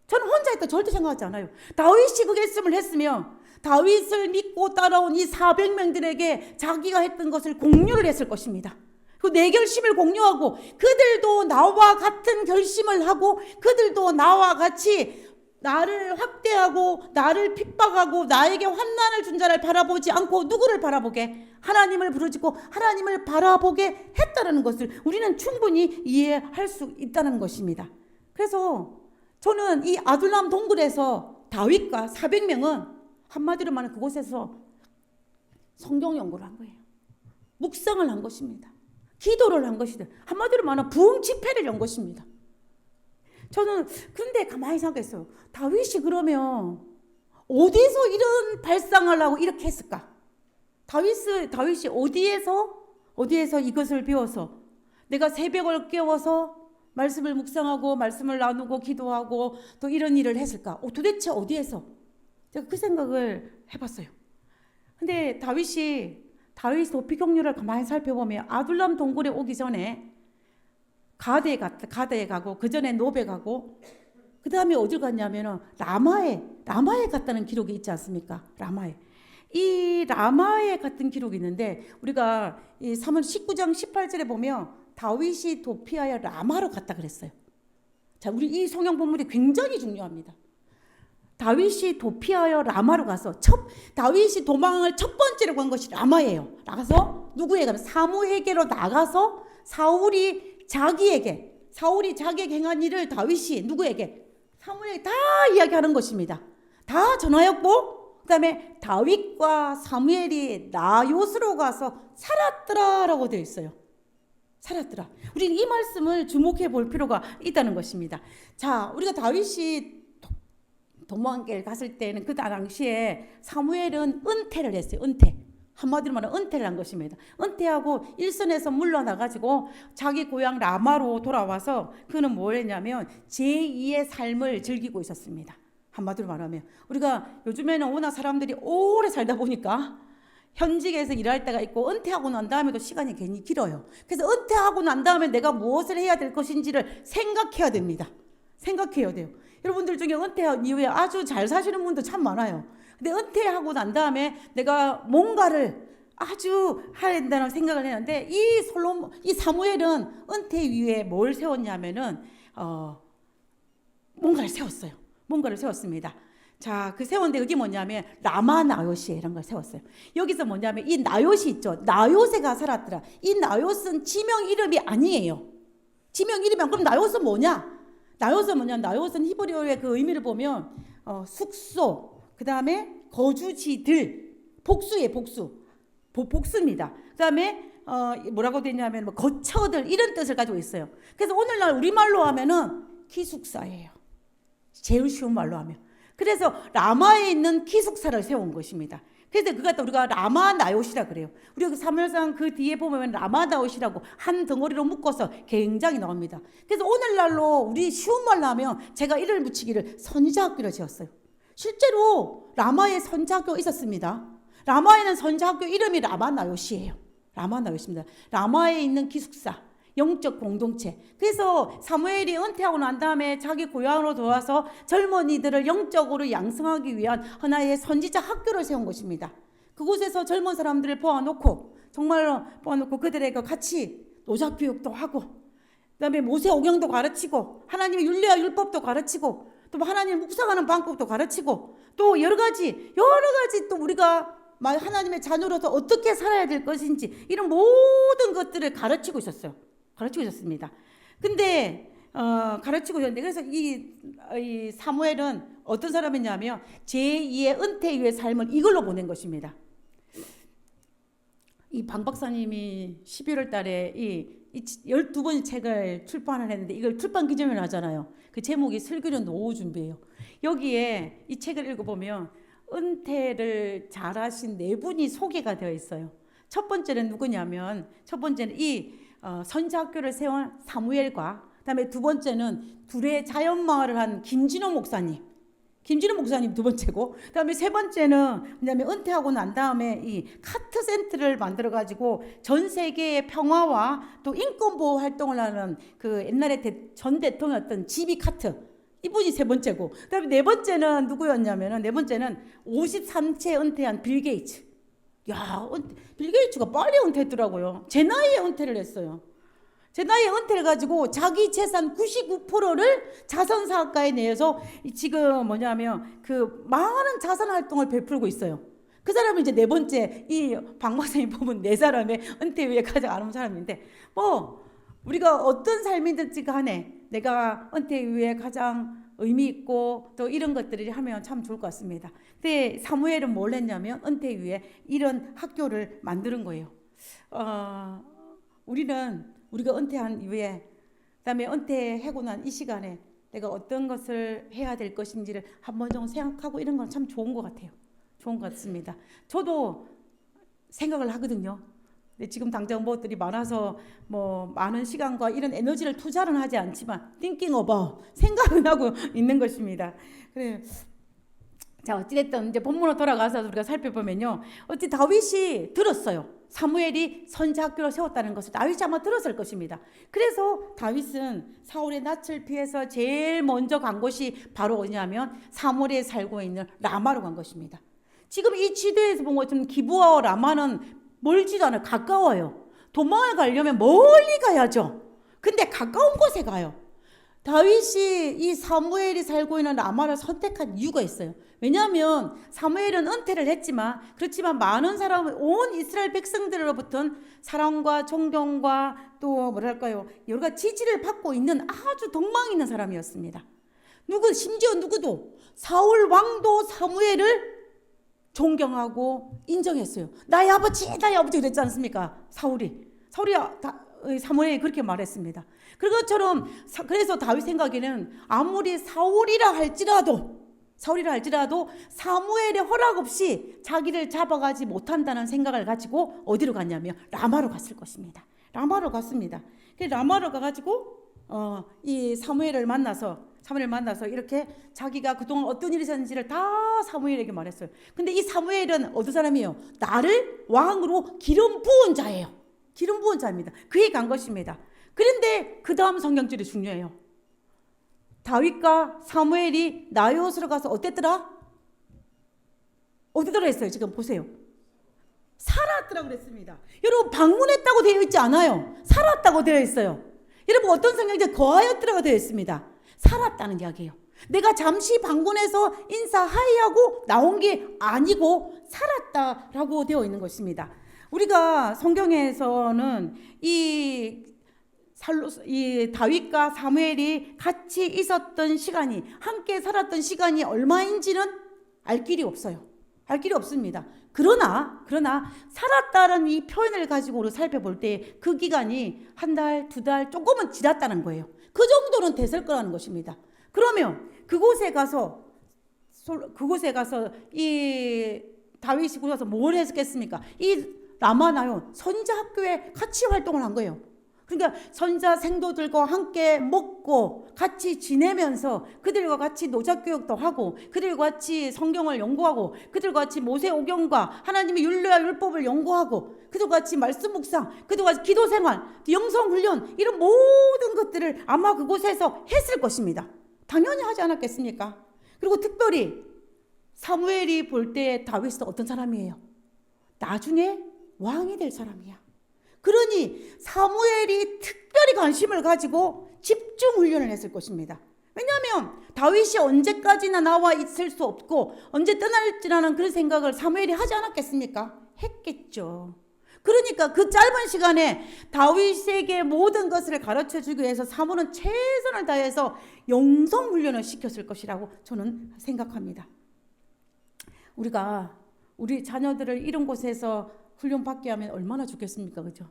Speaker 1: 저는 혼자 했다 절대 생각하지 않아요. 다윗이 그 결심을 했으면 다윗을 믿고 따라온 이 400명들에게 자기가 했던 것을 공유를 했을 것입니다. 그 내 결심을 공유하고 그들도 나와 같은 결심을 하고 그들도 나와 같이 나를 확대하고 나를 핍박하고 나에게 환난을 준 자를 바라보지 않고 누구를 바라보게? 하나님을 부르짖고 하나님을 바라보게 했다는 것을 우리는 충분히 이해할 수 있다는 것입니다. 그래서 저는 이 아둘람 동굴에서 다윗과 400명은 한마디로 말하면 그곳에서 성경 연구를 한 거예요. 묵상을 한 것입니다. 기도를 한 것이다. 한마디로 말하면 부흥 집회를 연 것입니다. 저는 근데 가만히 생각했어요. 다윗이 그러면 어디서 이런 발상을 하고 이렇게 했을까? 다윗이 어디에서 이것을 배워서 내가 새벽을 깨워서 말씀을 묵상하고 말씀을 나누고 기도하고 또 이런 일을 했을까? 도대체 어디에서? 제가 그 생각을 해봤어요. 근데 다윗 도피 경로를 가만히 살펴보면 아둘람 동굴에 오기 전에 가드에 가고 그 전에 노베 가고 그 다음에 어딜 갔냐면 라마에 갔다는 기록이 있지 않습니까? 이 라마에 갔던 기록이 있는데 우리가 이 사문 19장 18절에 보면 다윗이 도피하여 라마로 갔다 그랬어요. 자, 우리 이 성경 본문이 굉장히 중요합니다. 다윗이 도피하여 라마로 가서 다윗이 도망을 첫 번째로 간 것이 라마예요. 나가서 누구에게 가면 사무에게로 나가서 사울이 자기에게 행한 일을 다윗이 누구에게? 사무엘에게 다 이야기하는 것입니다. 다 전하였고 그 다음에 다윗과 사무엘이 나요스로 가서 살았더라라고 되어 있어요. 살았더라. 우리는 이 말씀을 주목해 볼 필요가 있다는 것입니다. 자, 우리가 다윗이 도망길 갔을 때는 그 당시에 사무엘은 은퇴를 했어요. 한마디로 말하면 은퇴를 한 것입니다. 은퇴하고 일선에서 물러나가지고 자기 고향 라마로 돌아와서 그는 뭘 했냐면 제2의 삶을 즐기고 있었습니다. 한마디로 말하면 우리가 요즘에는 워낙 사람들이 오래 살다 보니까 현직에서 일할 때가 있고 은퇴하고 난 다음에도 시간이 괜히 길어요. 그래서 은퇴하고 난 다음에 내가 무엇을 해야 될 것인지를 생각해야 됩니다. 생각해야 돼요. 여러분들 중에 은퇴한 이후에 아주 잘 사시는 분도 참 많아요. 근데 은퇴하고 난 다음에 내가 뭔가를 아주 해야 된다는 생각을 했는데 이 사무엘은 은퇴 이후에 뭘 세웠냐면은 뭔가를 세웠습니다. 자, 그 세웠는데 여기 뭐냐면 라마 나요시 이런 걸 세웠어요. 여기서 뭐냐면 이 나요시 있죠. 나요세가 살았더라. 이 나요스는 지명 이름이 아니에요. 지명 이름이 그럼 나요스는 뭐냐? 나요스는 히브리어의 그 의미를 보면 숙소, 그 다음에 거주지들, 복수예요. 복수입니다. 그 다음에 뭐라고 되냐면 뭐 거처들 이런 뜻을 가지고 있어요. 그래서 오늘날 우리말로 하면은 기숙사예요. 제일 쉬운 말로 하면. 그래서 라마에 있는 기숙사를 세운 것입니다. 그래서 그것도 우리가 라마 나요시라 그래요. 우리가 사무엘상 그 뒤에 보면 라마 나요시라고 한 덩어리로 묶어서 굉장히 나옵니다. 그래서 오늘날로 우리 쉬운 말로 하면 제가 이를 붙이기를 선지자학교를 지었어요. 실제로 라마에 선지자학교 있었습니다. 라마에는 선지자학교 이름이 라마 나요시예요. 라마 나요시입니다. 라마에 있는 기숙사, 영적 공동체. 그래서 사무엘이 은퇴하고 난 다음에 자기 고향으로 돌아와서 젊은이들을 영적으로 양성하기 위한 하나의 선지자 학교를 세운 것입니다. 그곳에서 젊은 사람들을 보아놓고 정말로 보아놓고 그들에게 같이 노자 교육도 하고 그다음에 모세 오경도 가르치고 하나님의 율례와 율법도 가르치고 또 하나님을 묵상하는 방법도 가르치고 또 여러 가지 또 우리가 하나님의 자녀로서 어떻게 살아야 될 것인지 이런 모든 것들을 가르치고 있었어요. 가르치고 있었습니다. 근데 가르치고 있었는데 그래서 이 사무엘은 어떤 사람이냐면 제2의 은퇴 이후의 삶을 이걸로 보낸 것입니다. 이 방 박사님이 11월 달에 이 12번째 책을 출판을 했는데 이걸 출판 기념회를 하잖아요. 그 제목이 슬기로운 노후 준비예요. 여기에 이 책을 읽어보면 은퇴를 잘하신 네 분이 소개가 되어 있어요. 첫 번째는 누구냐면 첫 번째는 이 선지학교를 세운 사무엘과 그다음에 두 번째는 둘의 자연마을을 한 김진호 목사님 두 번째고 그다음에 세 번째는 뭐냐면 은퇴하고 난 다음에 이 카트 센터를 만들어 가지고 전 세계의 평화와 또 인권 보호 활동을 하는 그 옛날에 전 대통령이었던 지비 카트 이분이 세 번째고 그다음에 네 번째는 누구였냐면은 네 번째는 53세 은퇴한 빌 게이츠. 야, 빌 게이츠가 빨리 은퇴했더라고요. 제 나이에 은퇴를 했어요. 제 나이에 은퇴를 가지고 자기 재산 99%를 자선사업가에 내서 지금 뭐냐면 그 많은 자선 활동을 베풀고 있어요. 그 사람이 이제 네 번째 이 박 박사님 뽑은 네 사람의 은퇴 후에 가장 아는 사람인데 뭐 우리가 어떤 삶이든지 간에 내가 은퇴 후에 가장 의미 있고 또 이런 것들을 하면 참 좋을 것 같습니다. 근데 사무엘은 뭘 했냐면 은퇴 후에 이런 학교를 만드는 거예요. 우리가 은퇴한 이후에 그다음에 은퇴하고 난 이 시간에 내가 어떤 것을 해야 될 것인지를 한번 좀 생각하고 이런 건 참 좋은 것 같아요. 좋은 것 같습니다. 저도 생각을 하거든요. 근데 지금 당장 무엇들이 많아서 뭐 많은 시간과 이런 에너지를 투자는 하지 않지만 thinking about 생각은 하고 있는 것입니다. 그래. 자, 어찌됐든 이제 본문으로 돌아가서 우리가 살펴보면요. 어찌 다윗이 들었어요. 사무엘이 선지학교를 세웠다는 것을 다윗이 아마 들었을 것입니다. 그래서 다윗은 사울의 낯을 피해서 제일 먼저 간 곳이 바로 어디냐면 사무엘에 살고 있는 라마로 간 것입니다. 지금 이 지도에서 본 것처럼 기브아와 라마는 멀지도 않아요. 가까워요. 도망을 가려면 멀리 가야죠. 근데 가까운 곳에 가요. 다윗이 이 사무엘이 살고 있는 라마를 선택한 이유가 있어요. 왜냐하면 사무엘은 은퇴를 했지만 그렇지만 많은 사람을 온 이스라엘 백성들로부터 사랑과 존경과 또 뭐랄까요 여러 가지 지지를 받고 있는 아주 덕망 있는 사람이었습니다. 심지어 누구도 사울 왕도 사무엘을 존경하고 인정했어요. 나의 아버지 그랬지 않습니까? 사울이 사무엘이 그렇게 말했습니다. 그것처럼 그래서 다윗 생각에는 아무리 사울이라 할지라도 사무엘의 허락 없이 자기를 잡아가지 못한다는 생각을 가지고 어디로 갔냐면 라마로 갔을 것입니다. 라마로 갔습니다. 라마로 가가지고 이 사무엘을 만나서 이렇게 자기가 그동안 어떤 일이 있었는지를 다 사무엘에게 말했어요. 근데 이 사무엘은 어떤 사람이에요? 나를 왕으로 기름 부은 자예요. 기름 부은 자입니다. 그에 간 것입니다. 그런데 그 다음 성경절이 중요해요. 다윗과 사무엘이 나요스로 가서 어땠더라 했어요. 지금 보세요. 살았더라고 그랬습니다. 여러분 방문했다고 되어 있지 않아요. 살았다고 되어 있어요. 여러분 어떤 성경에 거하였더라고 되어 있습니다. 살았다는 이야기예요. 내가 잠시 방문해서 인사 하이하고 나온 게 아니고 살았다라고 되어 있는 것입니다. 우리가 성경에서는 이 다윗과 사무엘이 같이 있었던 시간이 함께 살았던 시간이 얼마인지는 알 길이 없어요. 알 길이 없습니다. 그러나 살았다는 이 표현을 가지고 우리 살펴볼 때 그 기간이 한 달, 두 달 조금은 지났다는 거예요. 그 정도는 됐을 거라는 것입니다. 그러면 그곳에 가서 이 다윗이 가서 뭘 했겠습니까? 이 라마나요 선지학교에 같이 활동을 한 거예요. 그러니까 선자 생도들과 함께 먹고 같이 지내면서 그들과 같이 노자교육도 하고 그들과 같이 성경을 연구하고 그들과 같이 모세오경과 하나님의 율례와 율법을 연구하고 그들과 같이 말씀 묵상 그들과 같이 기도생활 영성훈련 이런 모든 것들을 아마 그곳에서 했을 것입니다. 당연히 하지 않았겠습니까? 그리고 특별히 사무엘이 볼 때 다윗은 어떤 사람이에요? 나중에 왕이 될 사람이야. 그러니 사무엘이 특별히 관심을 가지고 집중 훈련을 했을 것입니다. 왜냐하면 다윗이 언제까지나 나와 있을 수 없고 언제 떠날지라는 그런 생각을 사무엘이 하지 않았겠습니까? 했겠죠. 그러니까 그 짧은 시간에 다윗에게 모든 것을 가르쳐주기 위해서 사무엘은 최선을 다해서 영성 훈련을 시켰을 것이라고 저는 생각합니다. 우리가 우리 자녀들을 이런 곳에서 훈련받게 하면 얼마나 좋겠습니까? 그죠?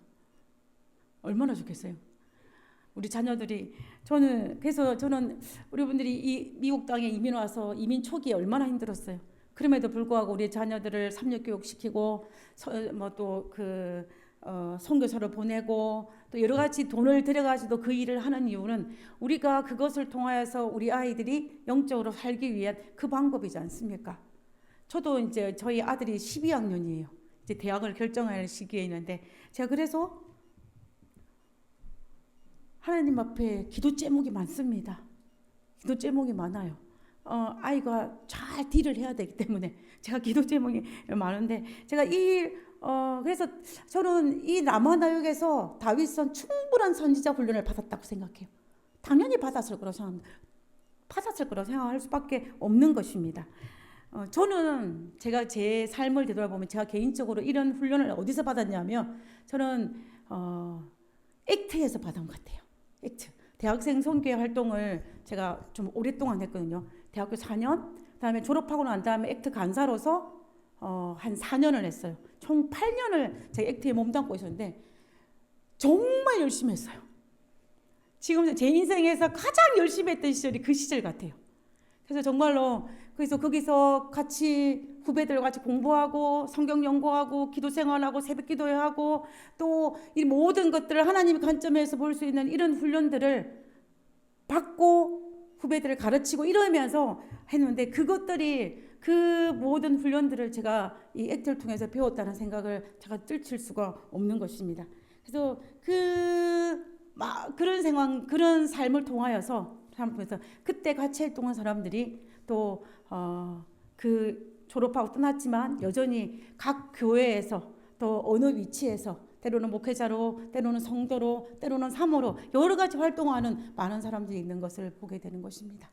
Speaker 1: 얼마나 좋겠어요. 우리 자녀들이 그래서 저는 우리 분들이 이 미국 땅에 이민 와서 이민 초기에 얼마나 힘들었어요. 그럼에도 불구하고 우리 자녀들을 삼육교육 시키고 선교사를 보내고 또 여러 가지 돈을 들여가지고 그 일을 하는 이유는 우리가 그것을 통하여서 우리 아이들이 영적으로 살기 위한 그 방법이지 않습니까? 저도 이제 저희 아들이 12학년이에요. 이제 대학을 결정할 시기에 있는데 제가 그래서 하나님 앞에 기도 제목이 많습니다. 기도 제목이 많아요. 아이가 잘 딜을 해야 되기 때문에 제가 기도 제목이 많은데 제가 그래서 저는 이 라마나역에서 다윗은 충분한 선지자 훈련을 받았다고 생각해요. 당연히 받았을 거라고 생각할 수밖에 없는 것입니다. 저는 제가 제 삶을 되돌아보면 제가 개인적으로 이런 훈련을 어디서 받았냐면 저는 액트에서 받은 것 같아요. 액트. 대학생 선교회 활동을 제가 좀 오랫동안 했거든요. 대학교 4년, 그다음에 졸업하고 난 다음에 액트 간사로서 한 4년을 했어요. 총 8년을 제가 액트에 몸담고 있었는데 정말 열심히 했어요. 지금 제 인생에서 가장 열심히 했던 시절이 그 시절 같아요. 그래서 정말로 그래서 거기서 같이 후배들과 같이 공부하고 성경 연구하고 기도 생활하고 새벽 기도하고 또 이 모든 것들을 하나님의 관점에서 볼 수 있는 이런 훈련들을 받고 후배들을 가르치고 이러면서 했는데 그 모든 훈련들을 제가 이 액트를 통해서 배웠다는 생각을 제가 떨칠 수가 없는 것입니다. 그래서 그런 삶을 통하여서 그때 같이 활동한 사람들이 또 그 졸업하고 떠났지만 여전히 각 교회에서 또 어느 위치에서 때로는 목회자로, 때로는 성도로, 때로는 사모로 여러 가지 활동하는 많은 사람들이 있는 것을 보게 되는 것입니다.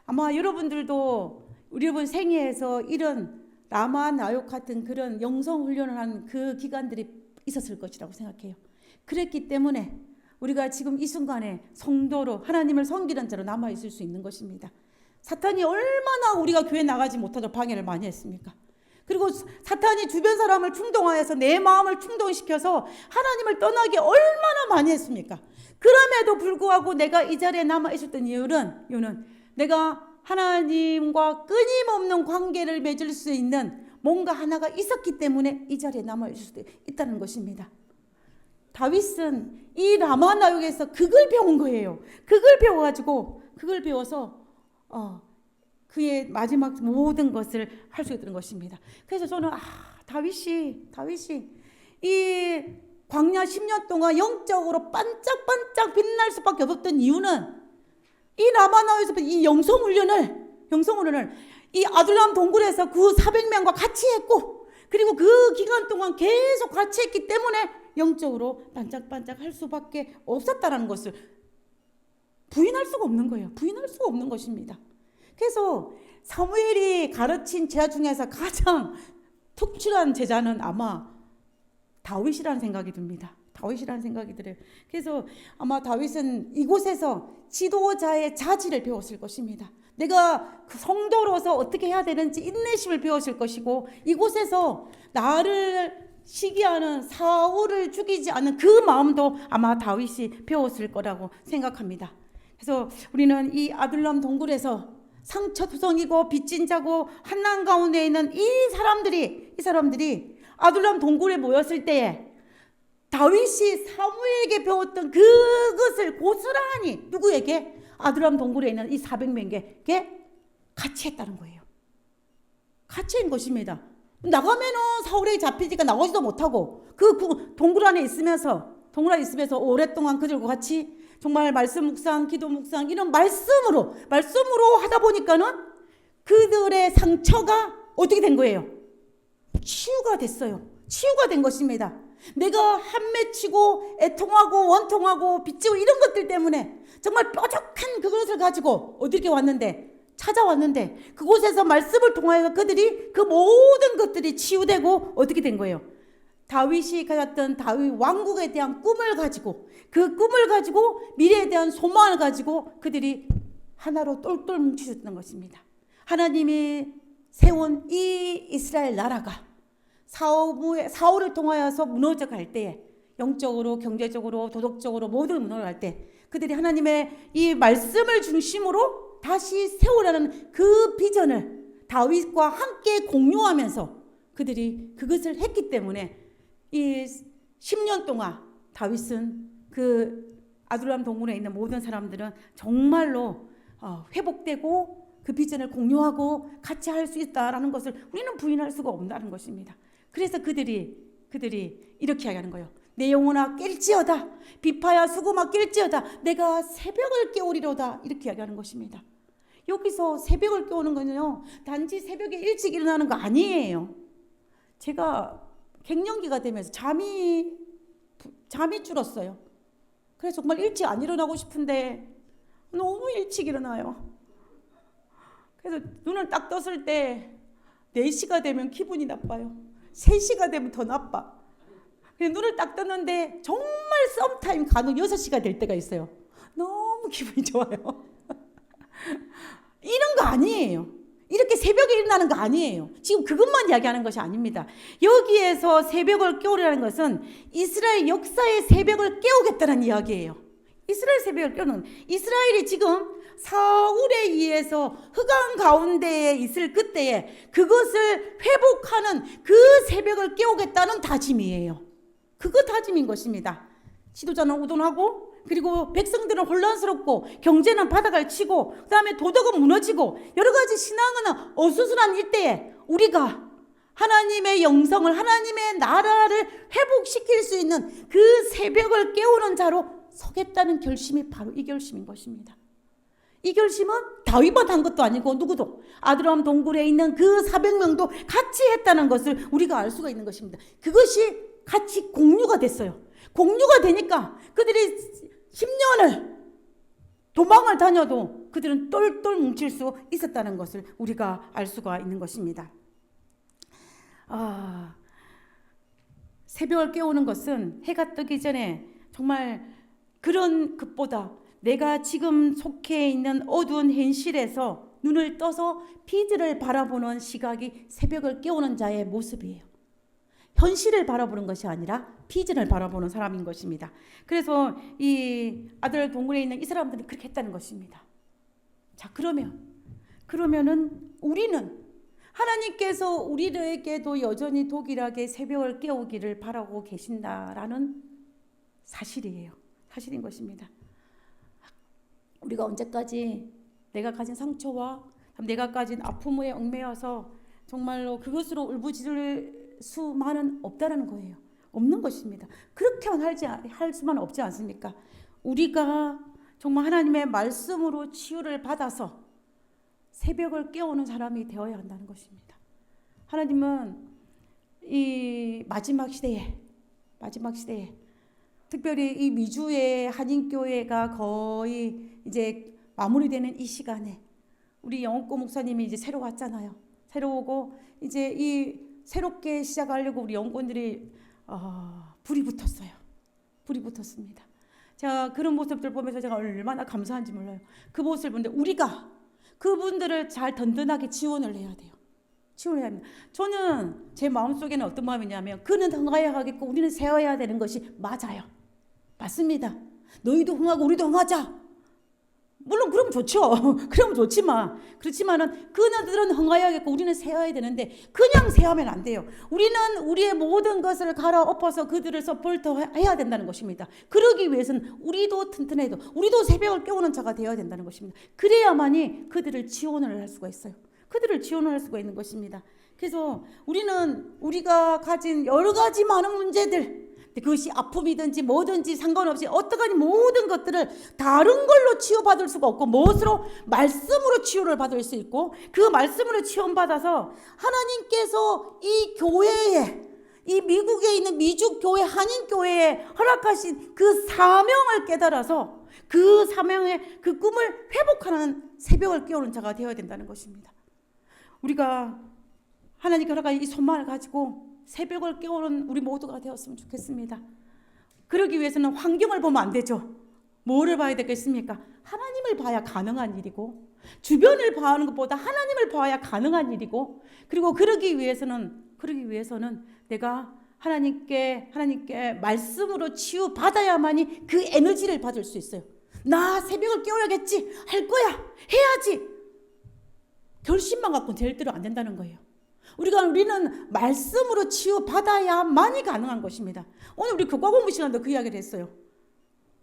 Speaker 1: 아마 여러분들도 우리 여러분 생애에서 이런 라마나역 같은 그런 영성 훈련을 한 그 기간들이 있었을 것이라고 생각해요. 그랬기 때문에 우리가 지금 이 순간에 성도로 하나님을 섬기는 자로 남아 있을 수 있는 것입니다. 사탄이 얼마나 우리가 교회 나가지 못하도록 방해를 많이 했습니까? 그리고 사탄이 주변 사람을 충동하여서 내 마음을 충동시켜서 하나님을 떠나게 얼마나 많이 했습니까? 그럼에도 불구하고 내가 이 자리에 남아 있었던 이유는 내가 하나님과 끊임없는 관계를 맺을 수 있는 뭔가 하나가 있었기 때문에 이 자리에 남아 있을 수 있다는 것입니다. 다윗은 이 라마나역에서 그걸 배운 거예요. 그걸 배워서 그의 마지막 모든 것을 할 수 있는 것입니다. 그래서 저는 다윗이 이 광야 10년 동안 영적으로 반짝반짝 빛날 수밖에 없었던 이유는 이 라마나역에서 이 영성훈련을 이 아둘람 동굴에서 그 400명과 같이 했고 그리고 그 기간 동안 계속 같이 했기 때문에 영적으로 반짝반짝 할 수밖에 없었다는 것을 부인할 수가 없는 거예요. 부인할 수가 없는 것입니다. 그래서 사무엘이 가르친 제자 중에서 가장 특출한 제자는 아마 다윗이라는 생각이 듭니다. 다윗이라는 생각이 들어요. 그래서 아마 다윗은 이곳에서 지도자의 자질을 배웠을 것입니다. 내가 그 성도로서 어떻게 해야 되는지 인내심을 배웠을 것이고 이곳에서 나를 시기하는 사울을 죽이지 않는 그 마음도 아마 다윗이 배웠을 거라고 생각합니다. 그래서 우리는 이 아둘람 동굴에서 상처투성이고 빚진 자고 환난 가운데 있는 이 사람들이 아둘람 동굴에 모였을 때에 다윗이 사무엘에게 배웠던 그것을 고스란히 누구에게? 아둘람 동굴에 있는 이 400명에게 같이 했다는 거예요. 같이 한 것입니다. 나가면은 사울에게 잡히니까 나오지도 못하고 그 동굴 안에 있으면서 오랫동안 그들과 같이 정말 말씀 묵상, 기도 묵상 이런 말씀으로 하다 보니까는 그들의 상처가 어떻게 된 거예요? 치유가 됐어요. 치유가 된 것입니다. 내가 한맺히고 애통하고 원통하고 빚지고 이런 것들 때문에 정말 뾰족한 그것을 가지고 어디게 왔는데, 찾아왔는데, 그곳에서 말씀을 통하여 그들이 그 모든 것들이 치유되고 어떻게 된 거예요? 다윗이 가졌던 다윗 왕국에 대한 꿈을 가지고, 그 꿈을 가지고 미래에 대한 소망을 가지고 그들이 하나로 똘똘 뭉치셨던 것입니다. 하나님이 세운 이 이스라엘 나라가 사울을 통하여서 무너져 갈 때에, 영적으로 경제적으로 도덕적으로 모든 무너져갈 때 그들이 하나님의 이 말씀을 중심으로 다시 세우라는 그 비전을 다윗과 함께 공유하면서 그들이 그것을 했기 때문에 이 10년 동안 다윗은 그 아둘람 동굴에 있는 모든 사람들은 정말로 회복되고 그 비전을 공유하고 같이 할 수 있다라는 것을 우리는 부인할 수가 없다는 것입니다. 그래서 그들이 이렇게 하는 거예요. 내 영혼아 깰지어다, 비파야 수금아 깰지어다, 내가 새벽을 깨우리로다, 이렇게 이야기하는 것입니다. 여기서 새벽을 깨우는 거는요, 단지 새벽에 일찍 일어나는 거 아니에요. 제가 갱년기가 되면서 잠이 줄었어요. 그래서 정말 일찍 안 일어나고 싶은데 너무 일찍 일어나요. 그래서 눈을 딱 떴을 때 4시가 되면 기분이 나빠요. 3시가 되면 더 나빠. 눈을 딱 떴는데 정말 썸타임 간혹 6시가 될 때가 있어요. 너무 기분이 좋아요. 이런 거 아니에요. 이렇게 새벽에 일어나는 거 아니에요. 지금 그것만 이야기하는 것이 아닙니다. 여기에서 새벽을 깨우려는 것은 이스라엘 역사의 새벽을 깨우겠다는 이야기예요. 이스라엘 새벽을 깨우는, 이스라엘이 지금 사울에 의해서 흑암 가운데에 있을 그때에 그것을 회복하는 그 새벽을 깨우겠다는 다짐이에요. 그거 다짐인 것입니다. 지도자는 우둔하고, 그리고 백성들은 혼란스럽고, 경제는 바닥을 치고, 그 다음에 도덕은 무너지고, 여러 가지 신앙은 어수선한 이때에 우리가 하나님의 영성을, 하나님의 나라를 회복시킬 수 있는 그 새벽을 깨우는 자로 서겠다는 결심이 바로 이 결심인 것입니다. 이 결심은 다윗만 한 것도 아니고 누구도, 아둘람 동굴에 있는 그 400명도 같이 했다는 것을 우리가 알 수가 있는 것입니다. 그것이 같이 공유가 됐어요. 공유가 되니까 그들이 10년을 도망을 다녀도 그들은 똘똘 뭉칠 수 있었다는 것을 우리가 알 수가 있는 것입니다. 새벽을 깨우는 것은 해가 뜨기 전에 정말 그런 것보다 내가 지금 속해 있는 어두운 현실에서 눈을 떠서 빛을 바라보는 시각이 새벽을 깨우는 자의 모습이에요. 현실을 바라보는 것이 아니라 비전을 바라보는 사람인 것입니다. 그래서 이 아들 동굴에 있는 이 사람들은 그렇게 했다는 것입니다. 자, 그러면은 우리는 하나님께서 우리에게도 여전히 동일하게 새벽을 깨우기를 바라고 계신다라는 사실이에요. 사실인 것입니다. 우리가 언제까지 내가 가진 상처와 내가 가진 아픔에 얽매여서 정말로 그것으로 울부짖을 수만은 없다라는 거예요. 없는 것입니다. 그렇게만 할 수만 없지 않습니까? 우리가 정말 하나님의 말씀으로 치유를 받아서 새벽을 깨우는 사람이 되어야 한다는 것입니다. 하나님은 이 마지막 시대에 특별히 이 미주의 한인교회가 거의 이제 마무리되는 이 시간에 우리 영옥고 목사님이 이제 새로 왔잖아요. 새로 오고 이제 이 새롭게 시작하려고 우리 영혼들이 불이 붙었어요. 불이 붙었습니다. 제가 그런 모습들 보면서 제가 얼마나 감사한지 몰라요. 그 모습을 보는데 우리가 그분들을 잘 든든하게 지원을 해야 돼요. 지원을 해야 합니다. 저는 제 마음속에는 어떤 마음이냐면 그는 흥하여야 하겠고 우리는 세워야 되는 것이 맞아요. 맞습니다. 너희도 흥하고 우리도 흥하자. 물론 그러면 좋죠. 그러면 좋지만 그렇지만은 그들은 흥하여야겠고 우리는 세워야 되는데 그냥 세우면 안 돼요. 우리는 우리의 모든 것을 갈아엎어서 그들을 서포트해야 된다는 것입니다. 그러기 위해서는 우리도 튼튼해도 우리도 새벽을 깨우는 자가 되어야 된다는 것입니다. 그래야만이 그들을 지원을 할 수가 있어요. 그들을 지원을 할 수가 있는 것입니다. 그래서 우리는 우리가 가진 여러 가지 많은 문제들, 그것이 아픔이든지 뭐든지 상관없이 어떠한 모든 것들을 다른 걸로 치유받을 수가 없고 무엇으로? 말씀으로 치유를 받을 수 있고 그 말씀으로 치유받아서 하나님께서 이 교회에 이 미국에 있는 미주 교회, 한인 교회에 허락하신 그 사명을 깨달아서 그 사명의 그 꿈을 회복하는 새벽을 깨우는 자가 되어야 된다는 것입니다. 우리가 하나님께 허락한 이 소망을 가지고 새벽을 깨우는 우리 모두가 되었으면 좋겠습니다. 그러기 위해서는 환경을 보면 안 되죠. 뭐를 봐야 되겠습니까? 하나님을 봐야 가능한 일이고, 주변을 봐하는 것보다 하나님을 봐야 가능한 일이고, 그리고 그러기 위해서는 내가 하나님께 말씀으로 치유받아야만이 그 에너지를 받을 수 있어요. 나 새벽을 깨워야겠지, 할 거야, 해야지. 결심만 갖고는 절대로 안 된다는 거예요. 우리는 말씀으로 치유받아야만이 가능한 것입니다. 오늘 우리 교과 공부 시간도 그 이야기를 했어요.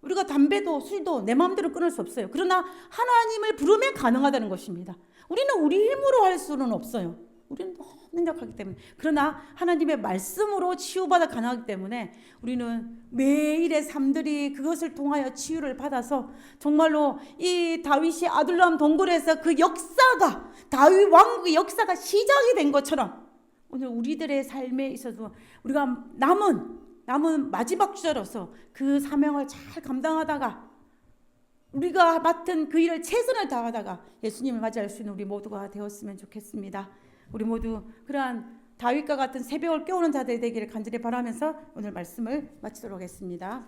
Speaker 1: 우리가 담배도 술도 내 마음대로 끊을 수 없어요. 그러나 하나님을 부르면 가능하다는 것입니다. 우리는 우리 힘으로 할 수는 없어요. 우리는 너무 능력하기 때문에. 그러나 하나님의 말씀으로 치유받아 가능하기 때문에 우리는 매일의 삶들이 그것을 통하여 치유를 받아서 정말로 이 다윗이 아둘람 동굴에서 그 역사가, 다윗 왕국의 역사가 시작이 된 것처럼 오늘 우리들의 삶에 있어서 우리가 남은 마지막 주자로서 그 사명을 잘 감당하다가 우리가 맡은 그 일을 최선을 다하다가 예수님을 맞이할 수 있는 우리 모두가 되었으면 좋겠습니다. 우리 모두 그러한 다윗과 같은 새벽을 깨우는 자들이 되기를 간절히 바라면서 오늘 말씀을 마치도록 하겠습니다.